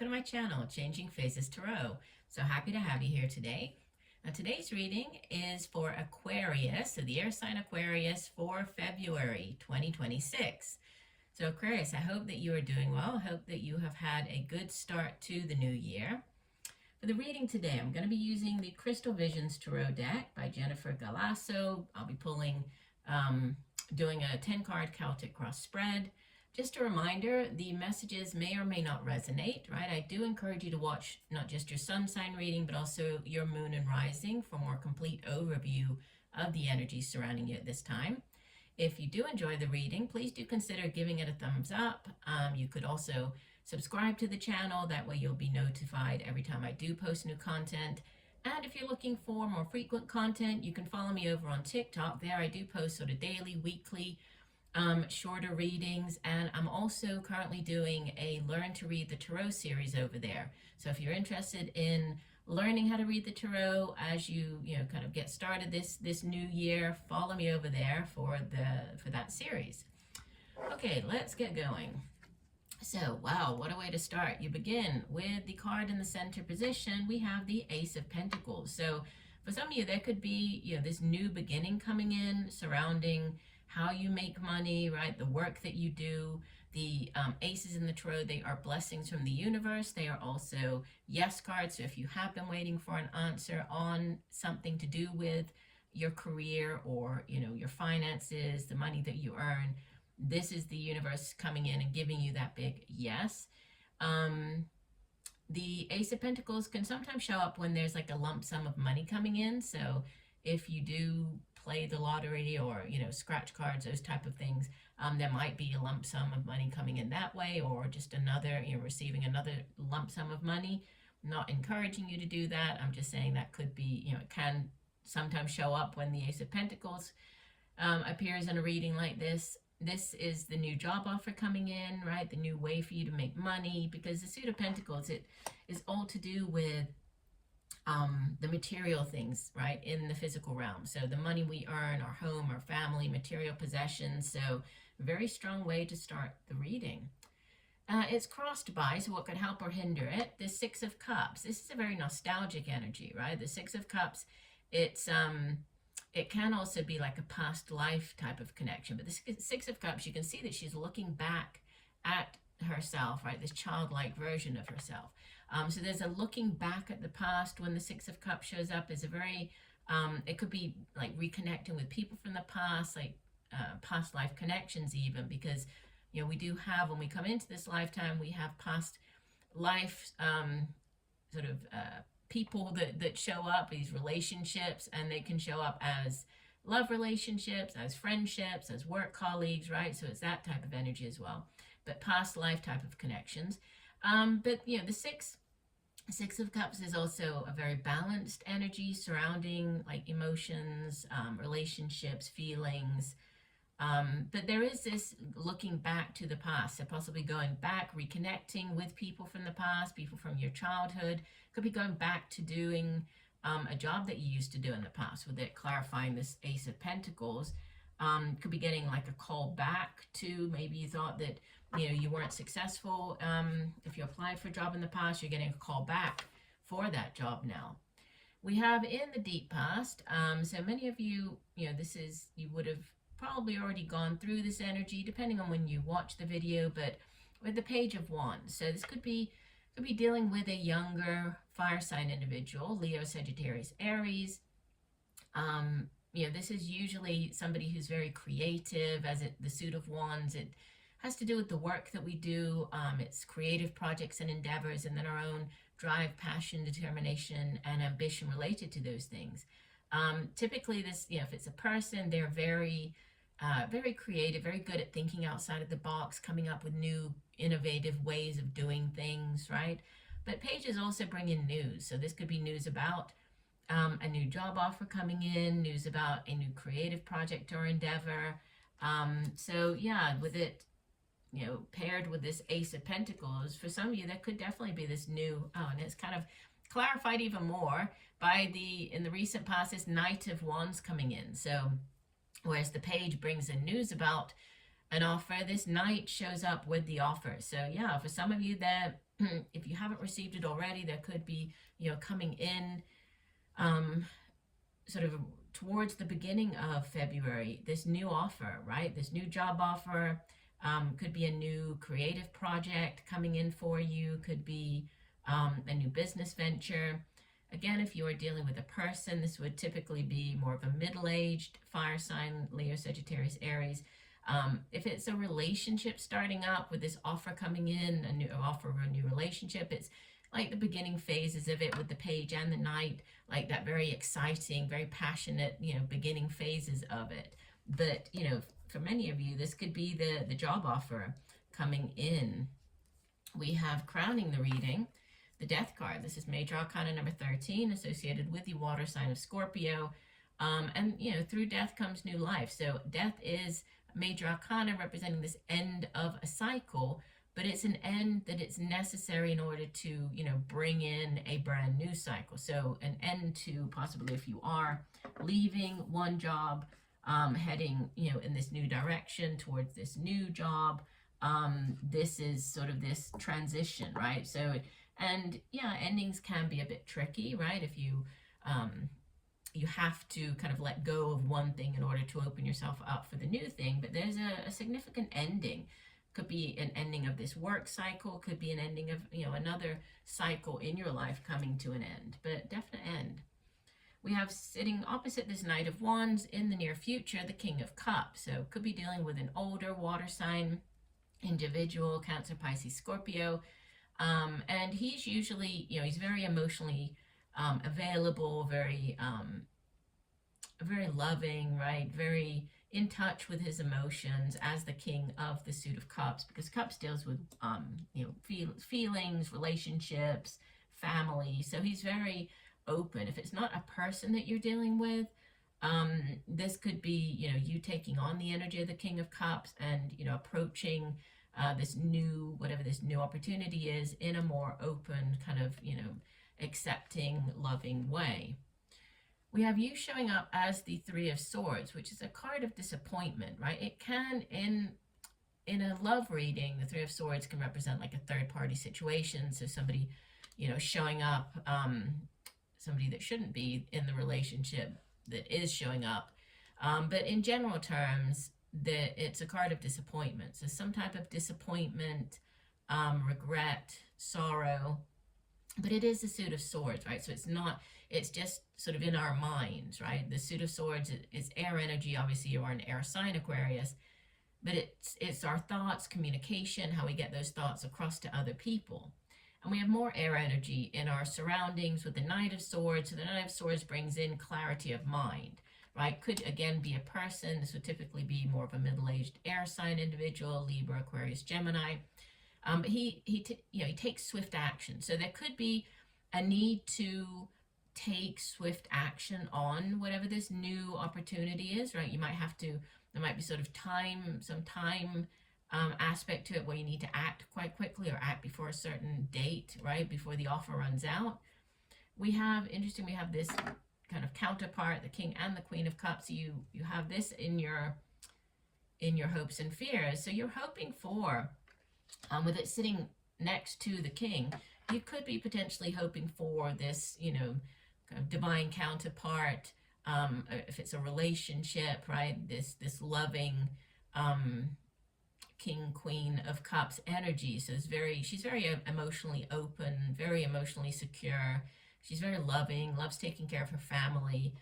welcome to my channel, Changing Phases Tarot. So happy to have you here today. Now today's reading is for Aquarius, so the air sign Aquarius for February 2026. So Aquarius, I hope that you are doing well. I hope that you have had a good start to the new year. For the reading today, I'm going to be using the Crystal Visions Tarot deck by Jennifer Galasso. I'll be pulling, doing a 10-card Celtic cross spread. Just a reminder, the messages may or may not resonate, right? I do encourage you to watch not just your sun sign reading, but also your moon and rising for a more complete overview of the energy surrounding you at this time. If you do enjoy the reading, please do consider giving it a thumbs up. You could also subscribe to the channel. That way you'll be notified every time I do post new content. And if you're looking for more frequent content, you can follow me over on TikTok. There I do post sort of daily, weekly, shorter readings, and I'm also currently doing a Learn to Read the Tarot series over there. So if you're interested in learning how to read the tarot as you kind of get started this new year, follow me over there for that series. Okay, let's get going. So, wow, what a way to start. You begin with the card in the center position. We have the Ace of Pentacles. So for some of you, there could be this new beginning coming in surrounding how you make money, right? The work that you do. The aces in the tarot, they are blessings from the universe. They are also yes cards. So if you have been waiting for an answer on something to do with your career or, your finances, the money that you earn, this is the universe coming in and giving you that big yes. The Ace of Pentacles can sometimes show up when there's like a lump sum of money coming in. So if you do play the lottery or scratch cards, those type of things, there might be a lump sum of money coming in that way, or just another, receiving another lump sum of money. I'm not encouraging you to do that. I'm just saying that could be, it can sometimes show up when the Ace of Pentacles appears in a reading like this. This is the new job offer coming in, right? The new way for you to make money, because the Suit of Pentacles, it is all to do with the material things, right, in the physical realm. So the money we earn, our home, our family, material possessions. So very strong way to start the reading. It's crossed by, so what could help or hinder it? The Six of Cups. This is a very nostalgic energy, right? The Six of Cups, it can also be like a past life type of connection. But the Six of Cups, you can see that she's looking back at herself, right? This childlike version of herself. So there's a looking back at the past when the Six of Cups shows up. Is a very, it could be like reconnecting with people from the past, like past life connections even, because, we do have, when we come into this lifetime, we have past life people that show up, these relationships, and they can show up as love relationships, as friendships, as work colleagues, right? So it's that type of energy as well, but past life type of connections. But the Six of Cups is also a very balanced energy surrounding like emotions, relationships, feelings. But there is this looking back to the past, so possibly going back, reconnecting with people from the past, people from your childhood. Could be going back to doing a job that you used to do in the past, with it clarifying this Ace of Pentacles. Could be getting like a call back to, maybe you thought that you weren't successful. If you applied for a job in the past, you're getting a call back for that job now. We have in the deep past, so many of you, you would have probably already gone through this energy depending on when you watch the video, but with the Page of Wands. So this could be dealing with a younger fire sign individual, Leo, Sagittarius, Aries. This is usually somebody who's very creative, as the Suit of Wands. It has to do with the work that we do. It's creative projects and endeavors, and then our own drive, passion, determination, and ambition related to those things. Typically this, if it's a person, they're very creative, very good at thinking outside of the box, coming up with new, innovative ways of doing things, right? But pages also bring in news. So this could be news about a new job offer coming in, news about a new creative project or endeavor. So yeah, with it, paired with this Ace of Pentacles, for some of you, that could definitely be this new, and it's kind of clarified even more by in the recent past, this Knight of Wands coming in. So whereas the Page brings in news about an offer, this Knight shows up with the offer. So yeah, for some of you, that If you haven't received it already, there could be, coming in um, sort of towards the beginning of February, this new offer, right? This new job offer, could be a new creative project coming in for you, could be a new business venture. Again, if you are dealing with a person, this would typically be more of a middle-aged fire sign, Leo, Sagittarius, Aries. If it's a relationship starting up with this offer coming in, a new offer of a new relationship, it's like the beginning phases of it with the page and the knight, like that very exciting, very passionate, beginning phases of it. But, for many of you, this could be the job offer coming in. We have crowning the reading, the Death card. This is Major Arcana number 13, associated with the water sign of Scorpio. And, through death comes new life. So death is Major Arcana representing this end of a cycle, but it's an end that it's necessary in order to, bring in a brand new cycle. So an end to possibly, if you are leaving one job, heading, in this new direction towards this new job, this is sort of this transition, right? So, and yeah, endings can be a bit tricky, right? If you, you have to kind of let go of one thing in order to open yourself up for the new thing, but there's a significant ending. Could be an ending of this work cycle, could be an ending of, another cycle in your life coming to an end, but definite end. We have sitting opposite this Knight of Wands in the near future, the King of Cups. So could be dealing with an older water sign individual, Cancer, Pisces, Scorpio. And he's usually, he's very emotionally available, very loving, right? Very in touch with his emotions as the King of the suit of cups, because cups deals with, feelings, relationships, family. So he's very open. If it's not a person that you're dealing with, this could be, you taking on the energy of the King of Cups and, approaching this new, whatever this new opportunity is, in a more open kind of, accepting, loving way. We have you showing up as the Three of Swords, which is a card of disappointment, right? It can, in a love reading, the Three of Swords can represent like a third-party situation. So somebody, showing up, somebody that shouldn't be in the relationship that is showing up. But in general terms, it's a card of disappointment. So some type of disappointment, regret, sorrow, but it is the suit of swords, right? So it's just sort of in our minds, right? The suit of swords is air energy. Obviously, you are an air sign, Aquarius, but it's our thoughts, communication, how we get those thoughts across to other people. And we have more air energy in our surroundings with the Knight of Swords. So the Knight of Swords brings in clarity of mind, right? Could, again, be a person. This would typically be more of a middle-aged air sign individual, Libra, Aquarius, Gemini. But he takes swift action. So there could be a need to take swift action on whatever this new opportunity is, right? You might have to, there might be sort of some time aspect to it where you need to act quite quickly or act before a certain date, right? Before the offer runs out. We have this kind of counterpart, the King and the Queen of Cups. You have this in your hopes and fears. So you're hoping for, with it sitting next to the King, you could be potentially hoping for this, kind of divine counterpart. If it's a relationship, right? This loving King, Queen of Cups energy. So she's very emotionally open, very emotionally secure. She's very loving, loves taking care of her family.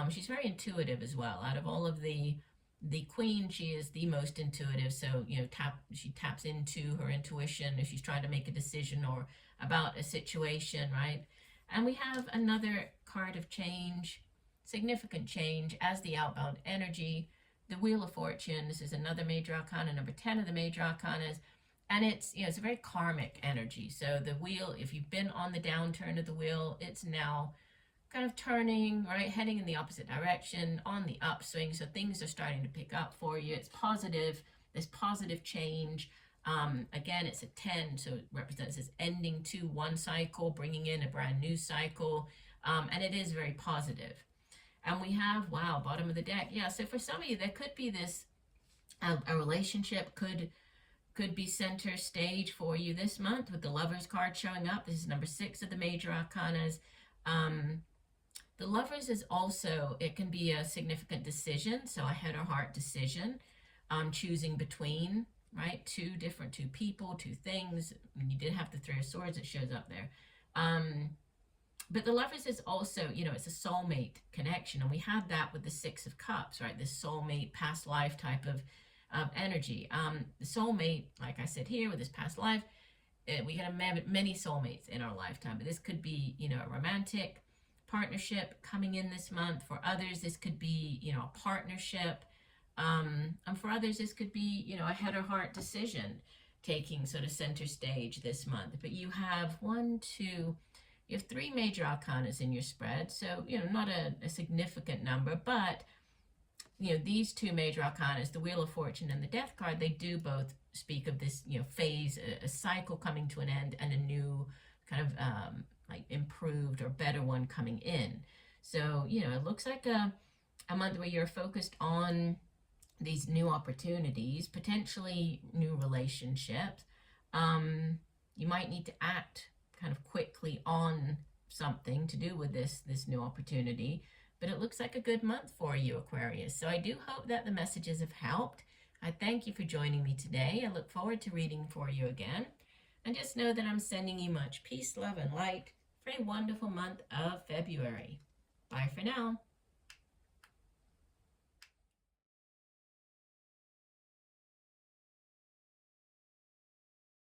She's very intuitive as well. Out of all of the Queen, she is the most intuitive. So, she taps into her intuition if she's trying to make a decision or about a situation, right? And we have another card of change, significant change as the outbound energy, the Wheel of Fortune. This is another major arcana, number 10 of the major arcanas. And it's, it's a very karmic energy. So the wheel, if you've been on the downturn of the wheel, it's now kind of turning, right, heading in the opposite direction, on the upswing. So things are starting to pick up for you. It's positive, this positive change. Again, it's a 10, so it represents this ending to one cycle, bringing in a brand new cycle. And it is very positive. And we have, wow, bottom of the deck. Yeah, so for some of you, there could be this, a relationship could could be center stage for you this month with the Lovers card showing up. This is number 6 of the major arcanas. The Lovers is also, it can be a significant decision, so a head or heart decision, choosing between, right, two people, two things. I mean, you did have the Three of Swords that shows up there. But the Lovers is also, it's a soulmate connection, and we had that with the Six of Cups, right? This soulmate, past life type of energy. The soulmate, like I said here, with this past life, we can have many soulmates in our lifetime, but this could be, a romantic partnership coming in this month. For others, this could be, a partnership. And for others, this could be, a head or heart decision taking sort of center stage this month. But you have you have 3 major arcanas in your spread, so, not a significant number, but, these 2 major arcanas, the Wheel of Fortune and the Death card, they do both speak of this, phase, a cycle coming to an end, and a new kind of like improved or better one coming in. So, it looks like a month where you're focused on these new opportunities, potentially new relationships. You might need to act kind of quickly on something to do with this new opportunity, but it looks like a good month for you, Aquarius. So I do hope that the messages have helped. I thank you for joining me today. I look forward to reading for you again. And just know that I'm sending you much peace, love, and light for a wonderful month of February. Bye for now.